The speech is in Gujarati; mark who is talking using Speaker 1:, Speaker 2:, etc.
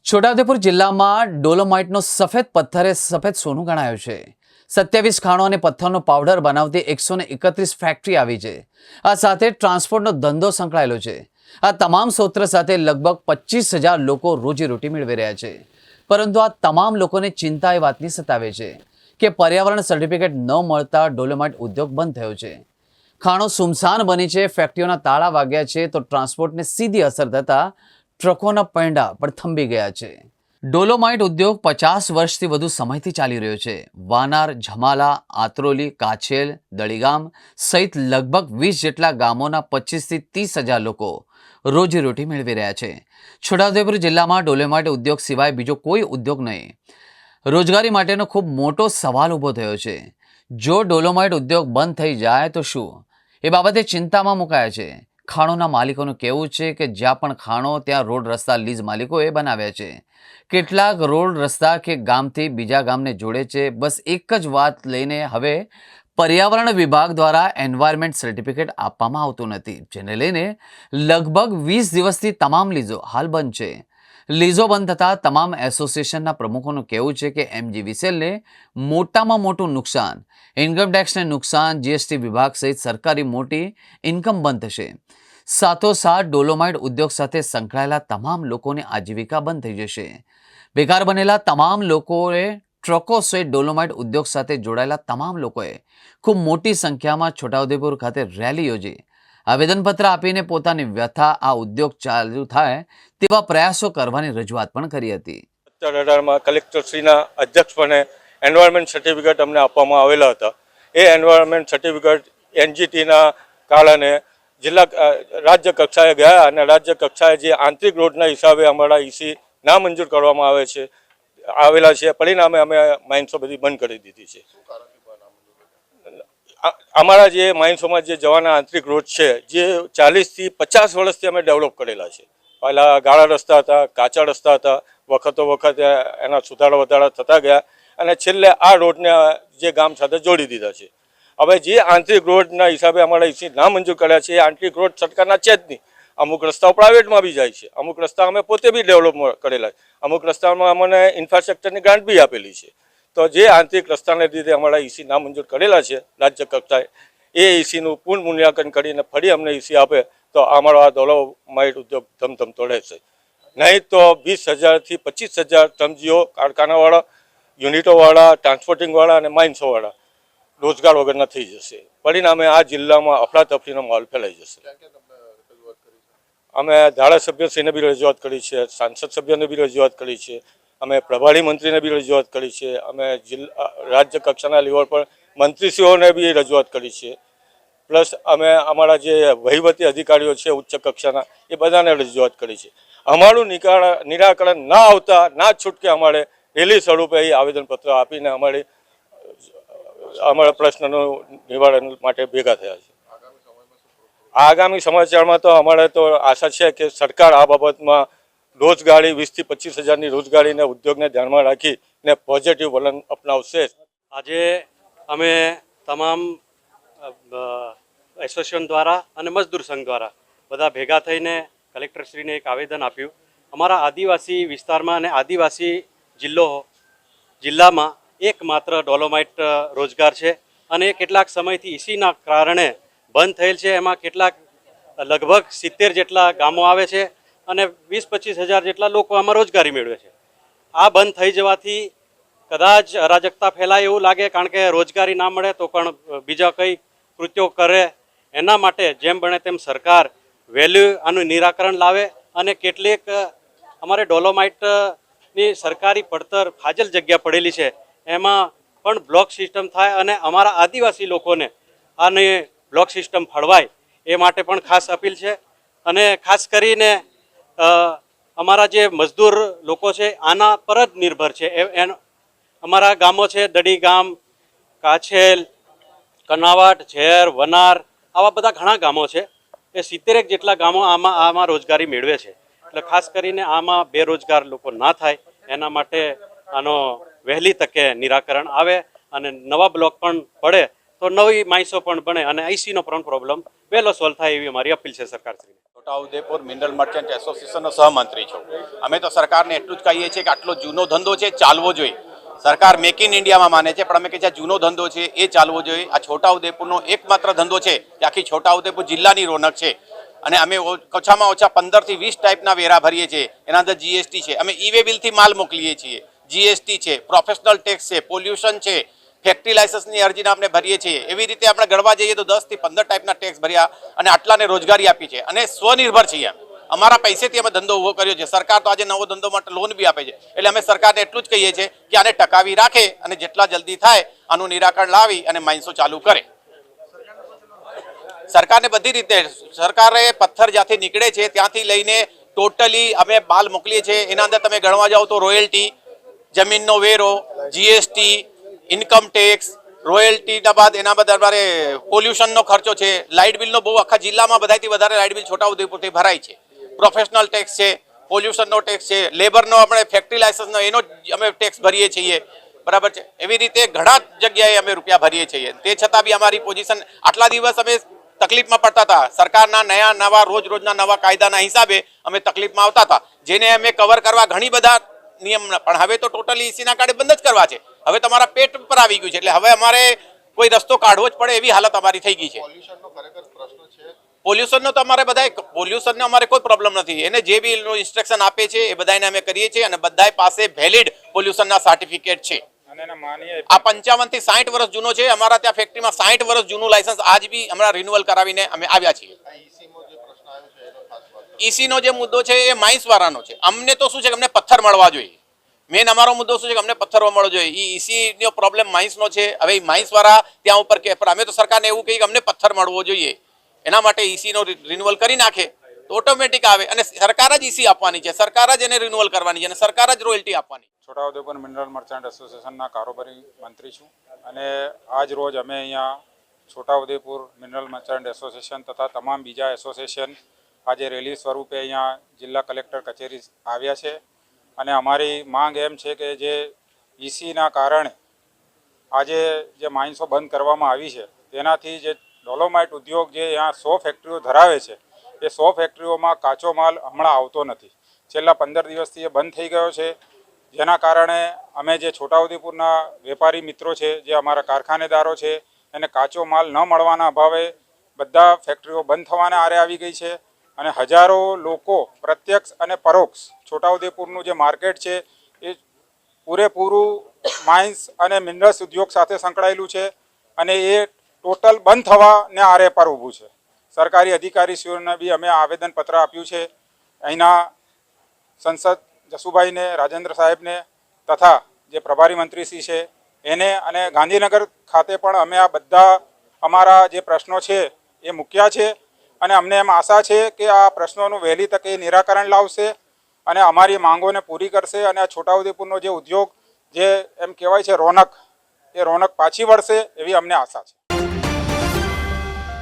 Speaker 1: છોટાઉદેપુર જિલ્લામાં ડોલોમાઇટનો સફેદ પથ્થર એ સફેદ સોનું ગણાયો છે। 27 ખાણો અને પથ્થરનો પાવડર બનાવતી 131 ફેક્ટરી આવી છે। આ સાથે ટ્રાન્સપોર્ટનો ધંધો સંકળાયેલો છે। આ તમામ સ્ત્રોત સાથે લગભગ 25,000 લોકો રોજીરોટી મેળવી રહ્યા છે। પરંતુ આ તમામ લોકોને ચિંતા એ વાતની સતાવે છે કે પર્યાવરણ સર્ટિફિકેટ ન મળતા ડોલોમાઇટ ઉદ્યોગ બંધ થયો છે। ખાણો સુમસાન બની છે, ફેક્ટરીઓના તાળા વાગ્યા છે, તો ટ્રાન્સપોર્ટને સીધી અસર થતા ટ્રકોના પૈંડા પણ થંભી ગયા છે। ડોલોમાઇટ ઉદ્યોગ 50 વર્ષથી વધુ સમયથી ચાલી રહ્યો છે। વાનાર, ઝમાલા, આત્રોલી, કાછેલ, દળીગામ સહિત લગભગ 20 જેટલા ગામોના 25 થી 30,000 લોકો રોજીરોટી મેળવી રહ્યા છે। છોટાઉદેપુર જિલ્લામાં ડોલોમાઇટ ઉદ્યોગ સિવાય બીજો કોઈ ઉદ્યોગ નહીં। રોજગારી માટેનો ખૂબ મોટો સવાલ ઊભો થયો છે। જો ડોલોમાઇટ ઉદ્યોગ બંધ થઈ જાય તો શું, એ બાબતે ચિંતામાં મુકાયા છે। ખાણોના માલિકોનું કહેવું છે કે જ્યાં પણ ખાણો ત્યાં રોડ રસ્તા લીઝ માલિકોએ બનાવ્યા છે। કેટલાક રોડ રસ્તા કે ગામથી બીજા ગામને જોડે છે। બસ એક જ વાત લઈને હવે પર્યાવરણ વિભાગ દ્વારા એન્વાયરમેન્ટ સર્ટિફિકેટ આપવામાં આવતું નથી, જેને લઈને લગભગ 20 દિવસથી તમામ લીઝો હાલ બંધ છે। લીઝો બંધ થતાં તમામ એસોસિએશનના પ્રમુખોનું કહેવું છે કે એમજીવીસીએલને મોટામાં મોટું નુકસાન, ઇન્કમટેક્સને નુકસાન, જીએસટી વિભાગ સહિત સરકારી મોટી ઇન્કમ બંધ થશે। સાથોસાથ ડોલોમાઇટ ઉદ્યોગ સાથે સંકળાયેલા તમામ લોકોની આજીવિકા બંધ થઈ જશે। બેકાર બનેલા તમામ લોકોએ ટ્રકો સહિત ડોલોમાઇટ ઉદ્યોગ સાથે જોડાયેલા તમામ લોકોએ ખૂબ મોટી સંખ્યામાં છોટાઉદેપુર ખાતે રેલી યોજી આવેદનપત્ર આપીને પોતાની વ્યથા આ ઉદ્યોગ ચાલુ થાય તેવા પ્રયાસો કરવાની રજૂઆત પણ કરી હતી।
Speaker 2: 2018માં કલેક્ટરશ્રીના અધ્યક્ષપણે એન્વાયરમેન્ટ સર્ટિફિકેટ અમને આપવામાં આવેલા હતા। એ એન્વાયરમેન્ટ સર્ટિફિકેટ એનજીટીના કારણે જિલ્લા રાજ્ય કક્ષાએ ગયા અને રાજ્ય કક્ષાએ જે આંતરિક રોડના હિસાબે અમારા ઈસી નામંજૂર કરવામાં આવેલા છે। પરિણામે અમે માઇન્સો બધી બંધ કરી દીધી છે। અમારા જે માઇન્સોમાં જે જવાના આંતરિક રોડ છે, જે 40 થી 50 વર્ષથી અમે ડેવલપ કરેલા છે। પહેલાં ગાળા રસ્તા હતા, કાચા રસ્તા હતા, વખતે એના સુધારા વધારા થતા ગયા અને છેલ્લે આ રોડને જે ગામ સાથે જોડી દીધા છે। હવે જે આંતરિક રોડના હિસાબે અમારા ઈસી નામંજૂર કર્યા છે, એ આંતરિક રોડ સરકારના છે જ નહીં। અમુક રસ્તાઓ પ્રાઇવેટમાં બી જાય છે, અમુક રસ્તા અમે પોતે બી ડેવલપ કરેલા છે, અમુક રસ્તામાં અમને ઇન્ફ્રાસ્ટ્રક્ચરની ગ્રાન્ટ બી આપેલી છે। તો જે આંતરિક રસ્તાને લીધે અમારા ઈસી નામંજૂર કરેલા છે રાજ્ય કક્ષાએ, એ ઈસીનું પૂર્ણ મૂલ્યાંકન કરીને ફરી અમને ઈસી આપે તો અમારો આ ડોલોમાઇટ ઉદ્યોગ ધમધમતો રહેશે। નહીં તો 20,000 થી 25,000 શ્રમજીવીઓ, કારખાનાવાળા, યુનિટોવાળા, ટ્રાન્સપોર્ટિંગવાળા અને માઇન્સોવાળા રોજગાર વગરના થઈ જશે। પરિણામે આ જિલ્લામાં અફરાતફરીનો માહોલ ફેલાઈ જશે। અમે ધારાસભ્યશ્રીને બી રજૂઆત કરી છે, સાંસદ સભ્યોને બી રજૂઆત કરી છે, અમે પ્રભારી મંત્રીને બી રજૂઆત કરી છે, અમે રાજ્ય કક્ષાના લેવલ પર મંત્રીશ્રીઓને બી રજૂઆત કરી છે, પ્લસ અમે અમારા જે વહીવટી અધિકારીઓ છે ઉચ્ચ કક્ષાના, એ બધાને રજૂઆત કરી છે। અમારું નિરાકરણ ના આવતા ના છૂટકે અમારે રેલી સ્વરૂપે એ આવેદનપત્ર આપીને અમારા પ્રશ્નનું નિવારણ માટે ભેગા થયા છે। આગામી સમાચારમાં તો અમારે તો આશા છે કે સરકાર આ બાબતમાં રોજગારી 20 થી 25,000ની રોજગારીને ઉદ્યોગને ધ્યાનમાં રાખીને પોઝિટિવ વલણ અપનાવશે।
Speaker 3: આજે અમે તમામ એસોસિએશન દ્વારા અને મજદૂર સંઘ દ્વારા બધા ભેગા થઈને કલેક્ટરશ્રીને એક આવેદન આપ્યું। અમારા આદિવાસી વિસ્તારમાં અને આદિવાસી જિલ્લામાં એકમાત્ર ડોલોમાઇટ રોજગાર છે અને કેટલાક સમયથી ઈસીના કારણે બંધ થયેલ છે। એમાં કેટલાક લગભગ 70 જેટલા ગામો આવે છે અને 20-25,000 જેટલા લોકો આમાં રોજગારી મેળવે છે। આ બંધ થઈ જવાથી કદાચ અરાજકતા ફેલાય એવું લાગે, કારણ કે રોજગારી ના મળે તો પણ બીજા કંઈ કૃત્યો કરે। એના માટે જેમ બને તેમ સરકાર વહેલું આનું નિરાકરણ લાવે અને કેટલીક અમારે ડોલોમાઇટની સરકારી પડતર ફાજલ જગ્યા પડેલી છે, એમાં પણ બ્લોક સિસ્ટમ થાય અને અમારા આદિવાસી લોકોને આને બ્લોક સિસ્ટમ ફળવાય એ માટે પણ ખાસ અપીલ છે। અને ખાસ કરીને અમારા જે મજદૂર લોકો છે આના પર જ નિર્ભર છે। અમારા ગામો છે દડીગામ, કાછેલ, કનાવાટ, ઝેર, વનાર, આવા બધા ઘણા ગામો છે। એ 70 જેટલા ગામો આમાં રોજગારી મેળવે છે। એટલે ખાસ કરીને આમાં બેરોજગાર લોકો ના થાય એના માટે આનો વહેલી તકે નિરાકરણ આવે અને નવા બ્લોક પણ પડે તો નવી માઇન્સો પણ બને અને આઈસીનો પણ પ્રોબ્લેમ વહેલો સોલ્વ થાય એવી અમારી અપીલ છે સરકારશ્રીને।
Speaker 4: છોટાઉદેપુર મિનરલ મર્ચન્ટ એસોસિએશનનો સહમંત્રી છું. અમે તો સરકારને એટલું જ કહીએ છીએ કે આટલો જૂનો ધંધો છે ચાલવો જોઈએ. સરકાર મેક ઇન ઇન્ડિયામાં માને છે, પણ અમે કે જે જૂનો ધંધો છે એ ચાલવો જોઈએ. આ છોટાઉદેપુરનો એકમાત્ર ધંધો છે કે આખી છોટાઉદેપુર જિલ્લાની રોનક છે. અને અમે ઓછામાં ઓછા 15 થી 20 ટાઈપના વેરા ભરીએ છીએ. એના અંદર જીએસટી છે, અમે ઈ વે બિલથી માલ મોકલીએ છીએ, જીએસટી છે, પ્રોફેશનલ ટેક્સ છે, પોલ્યુશન છે, ફેક્ટરી લાયસન્સની અરજીના આપણે ભરીએ છીએ. એવી રીતે આપણે ગણવા જઈએ તો 10 થી 15 ટાઈપના ટેક્સ ભર્યા અને આટલાને રોજગારી આપી છે. અને સ્વનિર્ભર છીએ. અમારા પૈસેથી અમે ધંધો ઊભો કર્યો છે. સરકાર તો આજે નવો ધંધો માટે લોન બી આપે છે. એટલે અમે સરકારને એટલું જ કહીએ છીએ કે આને ટકાવી રાખે અને જેટલા જલ્દી થાય આનું નિરાકરણ લાવી અને માઇન્સો ચાલુ કરે. સરકારને બધી રીતે, સરકારે પથ્થર જ્યાંથી નીકળે છે ત્યાંથી લઈને ટોટલી અમે માલ મોકલીએ છીએ. એના અંદર તમે ગણવા જાઓ તો રોયલ્ટી, જમીનનો વેરો, જીએસટી, ઇન્કમ ટેક્સ, રોયલ્ટીના બાદ એના બધા પોલ્યુશનનો ખર્ચો છે, લાઇટ બિલનો બહુ આખા જિલ્લામાં બધાથી વધારે લાઇટ બિલ છોટાઉદેપુરથી ભરાય છે. પ્રોફેશનલ ટેક્સ છે, પોલ્યુશનનો ટેક્સ છે, લેબરનો આપણે ફેક્ટરી લાયસન્સનો એનો અમે ટેક્સ ભરીએ છીએ. બરાબર છે. એવી રીતે ઘણા જગ્યાએ અમે રૂપિયા ભરીએ છીએ. તે છતાં બી અમારી પોઝિશન, આટલા દિવસ અમે તકલીફમાં પડતા હતા. સરકારના નવા રોજના નવા કાયદાના હિસાબે અમે તકલીફમાં આવતા હતા, જેને અમે કવર કરવા ઘણી બધા નિયમ, પણ હવે તો ટોટલી ઈસીના કાર્ડ બંધ જ કરવા છે. હવે તમારા પેટ પર આવી ગયું છે. એટલે હવે અમારે કોઈ રસ્તો કાઢવો જ પડે એવી હાલત અમારી થઈ ગઈ છે. પોલ્યુશનનો તો અમારે બધા, પોલ્યુશનનો અમારે કોઈ પ્રોબ્લેમ નથી. એને જે બી ઇન્સ્ટ્રક્શન આપે છે એ બધાને અમે કરીએ છીએ અને બધા પાસે વેલિડ પોલ્યુશનના સર્ટિફિકેટ છે. આ 55 થી 60 વર્ષ જૂનો છે. અમારા ત્યાં ફેક્ટરીમાં 60 વર્ષ જૂનું લાયસન્સ આજ બી હમણાં રિન્યુઅલ કરાવીને અમે આવ્યા છીએ. ઈસીનો જે મુદ્દો છે એ માઇન્સ વાળાનો છે. અમને તો શું છે કે અમને પથ્થર મળવા જોઈએ. મેન અમારો મુદ્દો શું છે કે અમને પથ્થરો મળવો જોઈએ. ઈસીનો પ્રોબ્લેમ માઇન્સનો છે. હવે માઇન્સ વાળા ત્યાં ઉપર કે, પણ અમે તો સરકારને એવું કહીએ કે અમને પથ્થર મળવો જોઈએ. એના માટે ઈસીનો રિન્યુઅલ કરી નાખે તો ઓટોમેટિક આવે અને સરકાર જ ઈસી આપવાની છે, સરકાર જ એને રિન્યુઅલ કરવાની છે અને સરકાર જ રોયલ્ટી આપવાની.
Speaker 5: છોટાઉદેપુર મિનરલ મર્ચન્ટ એસોસિએશનના કારોબારી મંત્રી છું અને આજ રોજ અમે અહીંયા છોટાઉદેપુર મિનરલ મર્ચન્ટ એસોસિએશન તથા તમામ બીજા એસોસિએશન આજે રેલી સ્વરૂપે અહીંયા જિલ્લા કલેક્ટર કચેરી આવ્યા છે. અને અમારી માંગ એમ છે કે જે ઈસીના કારણે આજે જે માઇન્સો બંધ કરવામાં આવી છે તેનાથી જે ડોલોમાઇટ ઉદ્યોગ જે અહીંયા 100 ફેક્ટરીઓ ધરાવે છે એ 100 ફેક્ટરીઓમાં કાચો માલ હમણાં આવતો નથી. છેલ્લા 15 દિવસથી એ બંધ થઈ ગયો છે, જેના કારણે અમે જે છોટાઉદેપુરના વેપારી મિત્રો છે, જે અમારા કારખાનેદારો છે, એને કાચો માલ ન મળવાના અભાવે બધા ફેક્ટરીઓ બંધ થવાના આરે આવી ગઈ છે. અને હજારો લોકો પ્રત્યક્ષ અને પરોક્ષ છોટાઉદેપુરનું જે માર્કેટ છે એ પૂરેપૂરું માઇન્સ અને મિનરલ્સ ઉદ્યોગ સાથે સંકળાયેલું છે અને એ ટોટલ બંધ થવાને આરે પર ઊભું છે. સરકારી અધિકારીશ્રીઓને બી અમે આવેદનપત્ર આપ્યું છે. અહીંના સંસદ જસુભાઈને, રાજેન્દ્ર સાહેબને તથા જે પ્રભારી મંત્રીશ્રી છે એને, અને ગાંધીનગર ખાતે પણ અમે આ બધા અમારા જે પ્રશ્નો છે એ મૂક્યા છે. અને અમને એમ આશા છે કે આ પ્રશ્નોનું વહેલી તકે નિરાકરણ લાવશે અને અમારી માંગોને પૂરી કરશે અને આ છોટાઉદેપુરનો જે ઉદ્યોગ, જે એમ કહેવાય છે રોનક, એ રોનક પાછી વળશે એવી અમને આશા છે.